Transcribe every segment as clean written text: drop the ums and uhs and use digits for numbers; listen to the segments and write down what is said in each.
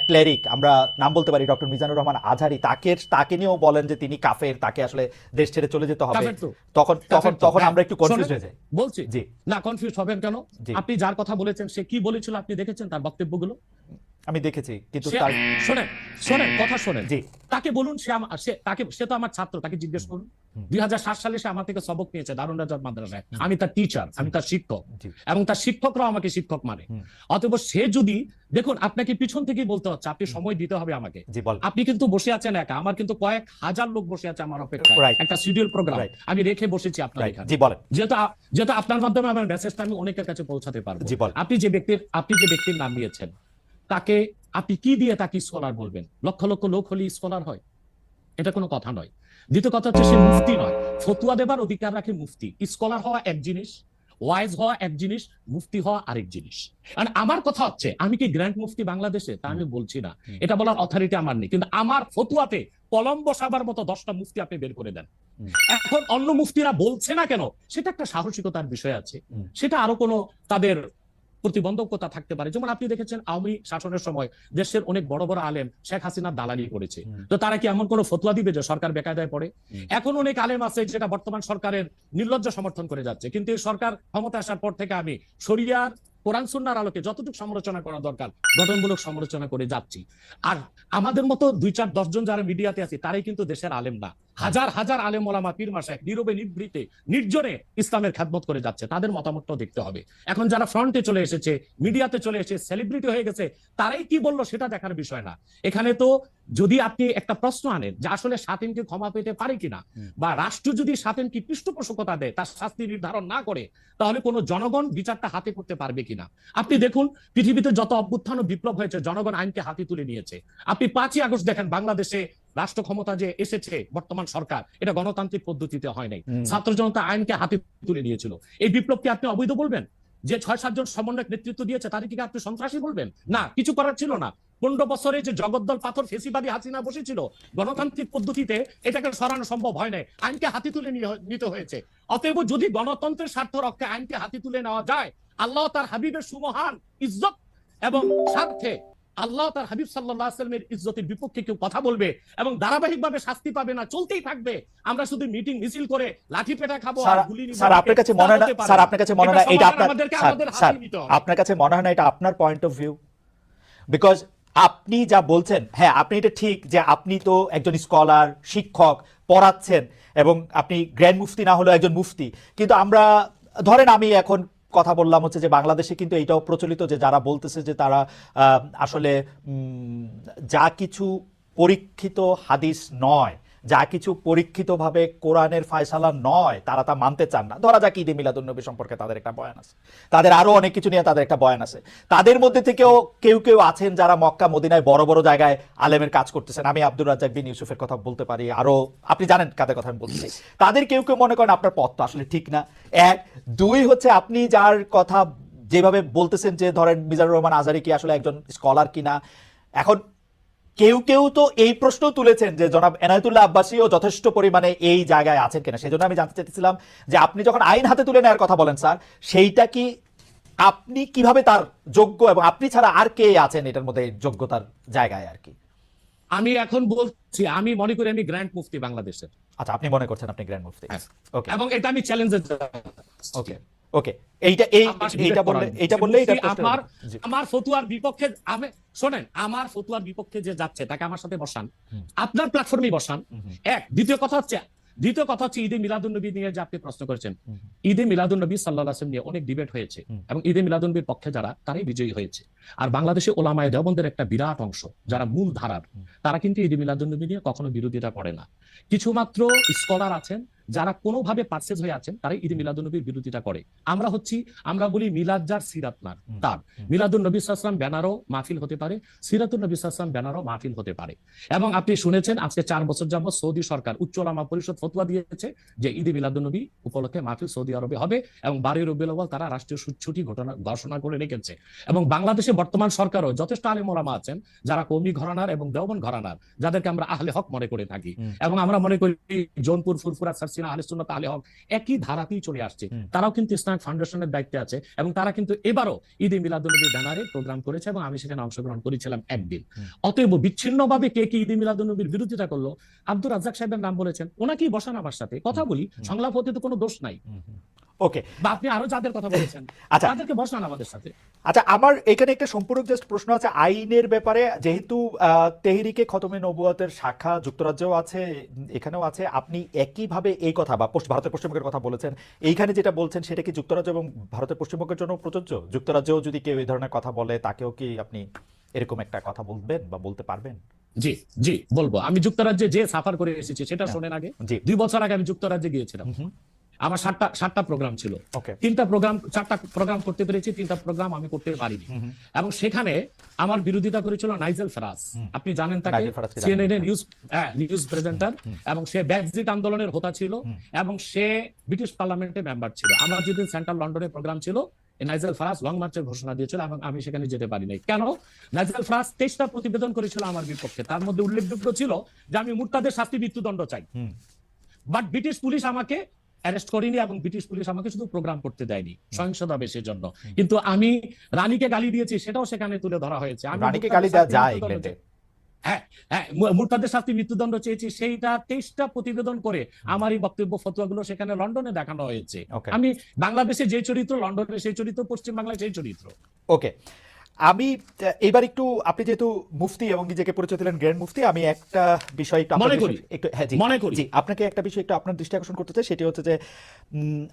Cleric, আমরা নাম বলতে পারি ডক্টর মিজানুর রহমান আজহারি, তাকে নিয়েও বলেন যে তিনি কাফের, তাকে আসলে দেশ ছেড়ে চলে যেতে হবে, তখন তখন তখন আমরা একটু কনফিউজ হয়ে যাই। বলছি জি না, কনফিউজ হবেন কেন? জি আপনি যার কথা বলেছেন সে কি বলেছিল আপনি দেখেছেন তার বক্তব্যগুলো? আমি দেখেছি, কিন্তু সে তার শোনেন, কথা শোনেন, জি তাকে বলুন সে তো আমার ছাত্র, তাকে জিজ্ঞেস করুন। 2007 সালে সে আমার থেকে সবক নিয়েছে দারুন রাজার মাদ্রাসায়, আমি তার টিচার, আমি তার শিক্ষক, জি এবং তার শিক্ষকরাও আমাকে শিক্ষক মানে। অতএব সে যদি, দেখুন আপনাকে পিছন থেকেই বলতে হচ্ছে, আপনি সময় দিতে হবে আমাকে। জি বল আপনি কিন্তু বসে আছেন একা, আমার কিন্তু কয়েক হাজার লোক বসে আছে আমার অপেক্ষায়, রাইট একটা শিডিউল প্রোগ্রাম রাইট আমি রেখে বসেছি আপনার রাইট এখানে। জি বলেন যেহেতু আপনার মাধ্যমে আমার মেসেজটা আমি অনেকের কাছে পৌঁছাতে পারবো। জি বল আপনি যে ব্যক্তির নাম নিয়েছেন, তাকে আপনি কি দিয়ে তাকে স্কলার বলবেন? লক্ষ লক্ষ লোক হলে স্কলার হয়? এটা কোনো কথা নয়। দ্বিতীয় কথা হচ্ছে সে মুফতি নয়, ফতুয়া দেবার অধিকার রাখে মুফতি। স্কলার হওয়া এক জিনিস, ওয়াইজ হওয়া এক জিনিস, মুফতি হওয়া আরেক জিনিস। আর আমার কথা হচ্ছে, আমি কি গ্র্যান্ড মুফতি বাংলাদেশে? তা আমি বলছি না, এটা বলার অথরিটি আমার নেই, কিন্তু আমার ফতুয়াতে কলম বসাবার মতো 10টা মুফতি আপনি বের করে দেন। এখন অন্য মুফতিরা বলছে না কেন, সেটা একটা সাহসিকতার বিষয় আছে, সেটা আরো কোনো তাদের প্রতিবন্ধকতা থাকতে পারে। যেমন আপনি দেখেছেন আওয়ামী শাসনের সময় দেশের অনেক বড় বড় আলেম শেখ হাসিনার দালালি করেছে, তো তারা কি এমন কোন ফতোয়া দিবে যে সরকার বেকায়দায় পড়ে? এখন অনেক আলেম আছে যেটা বর্তমান সরকারের নির্লজ্জ সমর্থন করে যাচ্ছে, কিন্তু এই সরকার ক্ষমতা আসার পর থেকে আমি শরিয়ার কোরআন সুন্নাহর আলোকে যতটুকু সমালোচনা করা দরকার গঠনমূলক সমালোচনা করে যাচ্ছি। আর আমাদের মতো 2-4-10 জন যারা মিডিয়াতে আছে তারাই কিন্তু দেশের আলেম না। হাজার হাজার আলেম ওলামা পীর মাশায়েখ নীরবে নিভৃতে নির্জনে ইসলামের খেদমত করে যাচ্ছে, তাদের মতামতটাও দেখতে হবে। এখন যারা ফ্রন্টে চলে এসেছে, মিডিয়াতে চলে এসে সেলিব্রিটি হয়ে গেছে, তারাই কি বললো সেটা দেখার বিষয় না। এখানে তো যদি আপনি একটা প্রশ্ন আনেন যে আসলে স্বাধীনকে ক্ষমা পেতে পারে কিনা, বা রাষ্ট্র যদি স্বাধীনকে পৃষ্ঠপোষকতা দেয়, তার শাস্তি নির্ধারণ না করে, তাহলে কোনো জনগণ বিচারটা হাতে করতে পারবে কিনা? আপনি দেখুন পৃথিবীতে যত অভ্যুত্থান ও বিপ্লব হয়েছে, জনগণ আইনকে হাতে তুলে নিয়েছে। আপনি 5ই আগস্ট দেখেন, বাংলাদেশে রাষ্ট্র ক্ষমতা যে এসেছে বর্তমান সরকার, এটা গণতান্ত্রিক পদ্ধতিতে হয় নাই, ছাত্র জনতা আইনকে হাতে তুলে নিয়েছিল। এই বিপ্লবকে আপনি অবৈধ বলবেন? যে 6-7 জন সমন্বয়ক নেতৃত্ব দিয়েছে তাদেরকে কি আপনি সন্ত্রাসী বলবেন? না, কিছু করার ছিল না। 15 বছরে যে জগদ্দল পাথর ফেসিবাদী হাসিনা বসেছিল, গণতান্ত্রিক পদ্ধতিতে এটাকে সরানো সম্ভব হয় নাই, আইনকে হাতে তুলে নিতে হয়েছে। অতএব যদি গণতন্ত্রের স্বার্থ রক্ষে আইনকে হাতে তুলে নেওয়া যায়, আল্লাহ তার হাবিবের সুমহান ইজ্জত এবং স্বার্থে, আল্লাহ তার হাবিব সাল্লাল্লাহু আলাইহি ওয়াসাল্লামের ইজ্জতের বিপক্ষে কেউ কথা বলবে এবং ধারাবাহিকভাবে শাস্তি পাবে না, চলতেই থাকবে। আমরা শুধু মিটিং মিছিল করে লাঠি পেটা খাবো আর গুলি নিব। স্যার আপনার কাছে মনে হয় না, স্যার আপনার কাছে মনে হয় না এটা আপনার, স্যার আপনার কাছে মনে হয় না এটা আপনার পয়েন্ট অফ ভিউ? বিকজ আপনি যা বলছেন, হ্যাঁ আপনি এটা ঠিক যে আপনি তো একজন স্কলার, শিক্ষক, পড়াচ্ছেন, এবং আপনি গ্র্যান্ড মুফতি না হলেও একজন মুফতি, কিন্তু আমরা ধরেন আমি এখন কথা বললাম হচ্ছে যে বাংলাদেশে কিন্তু এইটাও প্রচলিত যে যারা বলতেছে যে তারা আসলে যা কিছু পরীক্ষিত হাদিস নয়, যা কিছু পরীক্ষিতভাবে কোরআনের ফয়সালা নয়, তারা তা মানতে চান না। ধরা যাক ঈদে মিলাদুন্নবী সম্পর্কে তাদের একটা বয়ান আছে, তাদের আরো অনেক কিছু নিয়ে তাদের একটা বয়ান আছে। তাদের মধ্যে থেকেও কেউ কেউ আছেন যারা মক্কা মদিনায় বড় বড় জায়গায় আলেমের কাজ করতেছেন। আমি আব্দুর রাজ্জাক বিন ইউসুফের কথা বলতে পারি, আরো আপনি জানেন কাদের কথা আমি বলছি। তাদের কেউ কেউ মনে করেন আপনার পথ তো আসলে ঠিক না। 1, 2 হচ্ছে আপনি যার কথা যেভাবে বলতেছেন যে ধরেন মিজানুর রহমান আজহারি কি আসলে একজন স্কলার কিনা। এখন কেউ কেউ তো এই প্রশ্ন তুলেছেন যে জনাব এনায়েতুল্লাহ আব্বাসীও যথেষ্ট পরিমাণে এই জায়গায় আছেন কিনা। সেজন্য আমি জানতে চাইতেছিলাম যে আপনি যখন আইন হাতে তুলে নেওয়ার কথা বলেন স্যার, সেইটা কি আপনি কিভাবে তার যোগ্য, এবং আপনি ছাড়া আর কে আছেন এটার মধ্যে যোগ্যতার জায়গায় আর কি? আমি এখন বলছি, আমি মনে করি আমি গ্র্যান্ড মুফতি বাংলাদেশের। আচ্ছা, আপনি মনে করছেন আপনি গ্র্যান্ড মুফতি? ওকে, এবং এটা আমি চ্যালেঞ্জে। ওকে ওকে, এইটা বললে আমার ফতুয়ার বিপক্ষে, আমি শোনেন, আমার ফতুয়ার বিপক্ষে যে যাচ্ছে তাকে আমার সাথে বসান, আপনার প্ল্যাটফর্মে বসান। দ্বিতীয় কথা হচ্ছে ঈদে মিলাদুন্নবী নিয়ে যে আপনি প্রশ্ন করেছেন, ঈদে মিলাদুন্নবী সাল্লাল্লাহু আলাইহি ওয়াসাল্লাম নিয়ে অনেক ডিবেট হয়েছে, এবং ঈদে মিলাদুন্নবীর পক্ষে যারা, তারাই বিজয়ী হয়েছে। আর বাংলাদেশে ওলামায়ে দেওবন্দের একটা বিরাট অংশ যারা মূল ধারার, তারা কিন্তু ঈদে মিলাদুন্নবী নিয়ে কখনো বিরোধিতা করে না। কিছুমাত্র স্কলার আছেন যারা কোনোভাবে পারসেজ হয়ে আছেন, তারাই ঈদে মিলাদুন্নবীর বিরোধিতা করে। আমরা বলি মিলাদ যার সিরাত না তার। মিলাদুন নবী সাল্লাল্লাহু আলাইহি ওয়াসাল্লাম ব্যানারও মাহফিল হতে পারে, সিরাতুন নবী সাল্লাল্লাহু আলাইহি ওয়াসাল্লাম ব্যানারও মাহফিল হতে পারে। এবং আপনি শুনেছেন আজকে 4 বছর যাবত সৌদি সরকার উচ্চ ওলামা পরিষদ ফতোয়া দিয়েছে যে ঈদে মিলাদুন্নবী উপলক্ষে মাহফিল সৌদি আরবে হবে, এবং 12 রবিউল আউয়াল তারা রাষ্ট্রীয় ছুটি ঘোষণা করে রেখেছে। এবং বাংলাদেশে বর্তমান সরকারও যথেষ্ট আলেম ওলামা আছেন যারা কওমি ঘরানার এবং দেওবন্দ ঘরানার, যাদেরকে আমরা আহলে হক মনে করে থাকি। এবং আমরা মনে করি জৌনপুর, ফুরফুরা, হাসিনা, আহলে সুন্নাত, আলে হক একই ধারাতেই চলে আসছে। তারাও কিন্তু ইসলামিক ফাউন্ডেশনের দায়িত্বে আছে এবং তারা কিন্তু এবারও ঈদে মিলাদুন্নবী ব্যানারে প্রোগ্রাম করেছে এবং আমি সেখানে অংশগ্রহণ করেছিলাম একদিন। অতএব বিচ্ছিন্নভাবে কে কে ঈদে মিলাদুন্নবীর বিরোধিতা করলো, আব্দুর রাজ্জাক সাহেবের নাম বলেছেন, ওনাকেই বসান আমার সাথে কথা বলি, সংলাপ হতে তো কোনো দোষ নাই। ওকে, বা আপনি আরো যাদের কথা বলেছেন আচ্ছা তাদেরকে বসান আমাদের সাথে। আচ্ছা, আমার এখানে একটা সম্পূরক জাস্ট প্রশ্ন আছে আইনের ব্যাপারে। যেহেতু তেহরিকে খতমে নবুয়তের শাখা যুক্তরাজ্যেও আছে, এখানেও আছে, আপনি একইভাবে এই কথা বা ভারতের পশ্চিমবঙ্গের কথা বলেছেন, এইখানে যেটা বলছেন সেটা কি যুক্তরাজ্য এবং ভারতের পশ্চিমবঙ্গের জন্য প্রযোজ্য? যুক্তরাজ্যেও যদি কেউ এই ধরনের কথা বলে তাকেও কি আপনি এরকম একটা কথা বলবেন বা বলতে পারবেন? জি জি বলবো। আমি যুক্তরাজ্যে যে সাফার করে এসেছি সেটা শোনেন আগে। জি। 2 বছর আগে আমি যুক্তরাজ্যে গিয়েছিলাম। আমার 7টা প্রোগ্রাম ছিল। ওকে। 4টা প্রোগ্রাম করতে পেরেছি, 3টা প্রোগ্রাম আমি করতে পারিনি। এবং সেখানে আমার বিরোধিতা করেছিল নাইজেল ফারাজ। আপনি জানেন তাকে, সিএনএন এর নিউজ প্রেজেন্টার, এবং সে ব্রেক্সিট আন্দোলনের হোতা ছিল এবং সে ব্রিটিশ পার্লামেন্টের মেম্বার ছিল। আমার যেদিন সেন্ট্রাল লন্ডনে প্রোগ্রাম ছিল, নাইজেল ফারাজ লং মার্চের ঘোষণা দিয়েছিল এবং আমি সেখানে যেতে পারি নাই। কেন? নাইজেল ফারাজ 23টা প্রতিবেদন করেছিল আমার বিপক্ষে, তার মধ্যে উল্লেখযোগ্য ছিল যে আমি মুরতাদের শাস্তি মৃত্যুদণ্ড চাই। বাট ব্রিটিশ পুলিশ আমাকে অ্যারেস্ট করিনি এবং ব্রিটিশ পুলিশ আমাকে শুধু প্রোগ্রাম করতে দেয়নি সহিংসতা বেশের জন্য। কিন্তু আমি রানীকে গালি দিয়েছি, সেটাও সেখানে তুলে ধরা হয়েছে। আমি রানীকে গালি দেওয়া যায় ইংল্যান্ডে? হ্যাঁ হ্যাঁ, মুরতাদের শাস্তি মৃত্যুদণ্ড চেয়েছি, সেইটা 23টা প্রতিবেদন করে আমার এই বক্তব্য ফতোয়াগুলো সেখানে লন্ডনে দেখানো হয়েছে। আমি বাংলাদেশে যে চরিত্র, লন্ডনে সেই চরিত্র, পশ্চিম বাংলায় সেই চরিত্র। ওকে, আমি এবার একটু, আপনি যেহেতু মুফতি এবং নিজেকে পরিচয় দিলেন গ্র্যান্ড মুফতি, আমি একটা বিষয় একটু আপনাকে একটা বিষয় একটু আপনার দৃষ্টি আকর্ষণ করতে চাই। সেটি হচ্ছে যে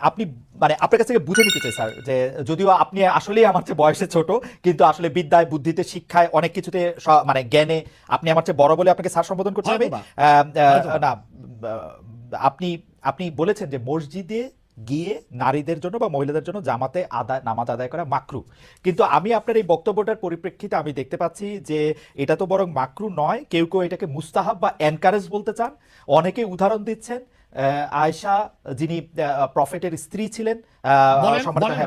আপনি মানে আপনার কাছ থেকে বুঝে নিতে চাই স্যার, যে যদিও আপনি আসলেই আমার চেয়ে বয়সে ছোট, কিন্তু আসলে বিদ্যায়, বুদ্ধিতে, শিক্ষায়, অনেক কিছুতে মানে জ্ঞানে আপনি আমার চেয়ে বড় বলে আপনাকে স্যার সম্বোধন করতে হবে না। আপনি বলেছেন যে মসজিদে গিয়ে নারীদের জন্য বা মহিলাদের জন্য জামাতে নামাজ আদায় করা মাকরু, কিন্তু আমি আপনার এই বক্তব্যটার পরিপ্রেক্ষিতে আমি দেখতে পাচ্ছি যে এটা তো বরং মাকরু নয়, কেউ কেউ এটাকে মুস্তাহাব বা এনকারেজ বলতে চান। অনেকে উদাহরণ দিচ্ছেন আয়েশা, যিনি প্রফেটের স্ত্রী ছিলেন,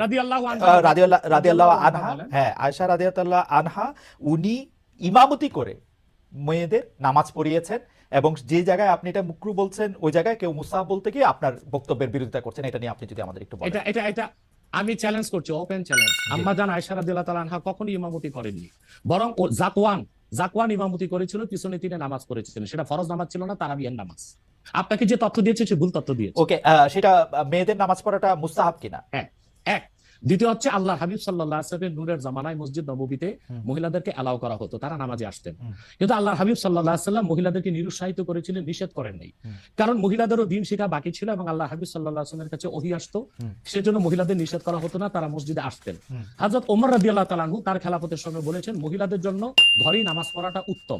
রাদিয়াল্লাহু আনহা, হ্যাঁ আয়েশা রাদিয়াল্লাহু আনহা, উনি ইমামতি করে মেয়েদের নামাজ পড়িয়েছেন, এবং যে জায়গায় আপনি এটা মুকরু বলছেন ওই জায়গায় কেউ মুস্তাহাব বলতে গিয়ে আপনার বক্তব্যের বিরোধিতা করছেন। এটা নিয়ে আপনি যদি আমাদের একটু বলেন। এটা আমি চ্যালেঞ্জ করছি, ওপেন চ্যালেঞ্জ। আম্মা জান আয়েশা রাদিয়াল্লাহু তাআলা আনহা কখনো ইমামতি করেননি, বরং জাকওয়ান ইমামতি করেছিল, পিছনে তিনি নামাজ পড়েছিলেন। সেটা ফরজ নামাজ ছিল না, তারাবিয়ার নামাজ। আপনাকে যে তথ্য দিয়েছে সে ভুল তথ্য দিয়েছে। ওকে, সেটা মেয়েদের নামাজ পড়াটা মুস্তাহাব কিনা? এক। দ্বিতীয় হচ্ছে আল্লাহ হাবিব সাল্লাল্লাহু আলাইহি ওয়াসাল্লামের নূরের জামানায় মসজিদ নববীতে মহিলাদেরকে অ্যালাউ করা হতো, তারা নামাজে আসতেন। কিন্তু আল্লাহ হাবিব সাল্লাল্লাহু আলাইহি ওয়াসাল্লাম মহিলাদেরকে নিরুৎসাহিত করেছিলেন, নিষেধ করেন নাই। কারণ মহিলাদেরও দিন শেখা বাকি ছিল এবং আল্লাহ হাবিব সাল্লাল্লাহু আলাইহি ওয়াসাল্লামের কাছে ওহী আসতো, সেজন্য মহিলাদের নিষেধ করা হতো না, তারা মসজিদে আসতেন। হযরত ওমর রাদিয়াল্লাহু তাআলা আনহু তার খেলাফতের সময় বলেছেন মহিলাদের জন্য ঘরেই নামাজ পড়াটা উত্তম।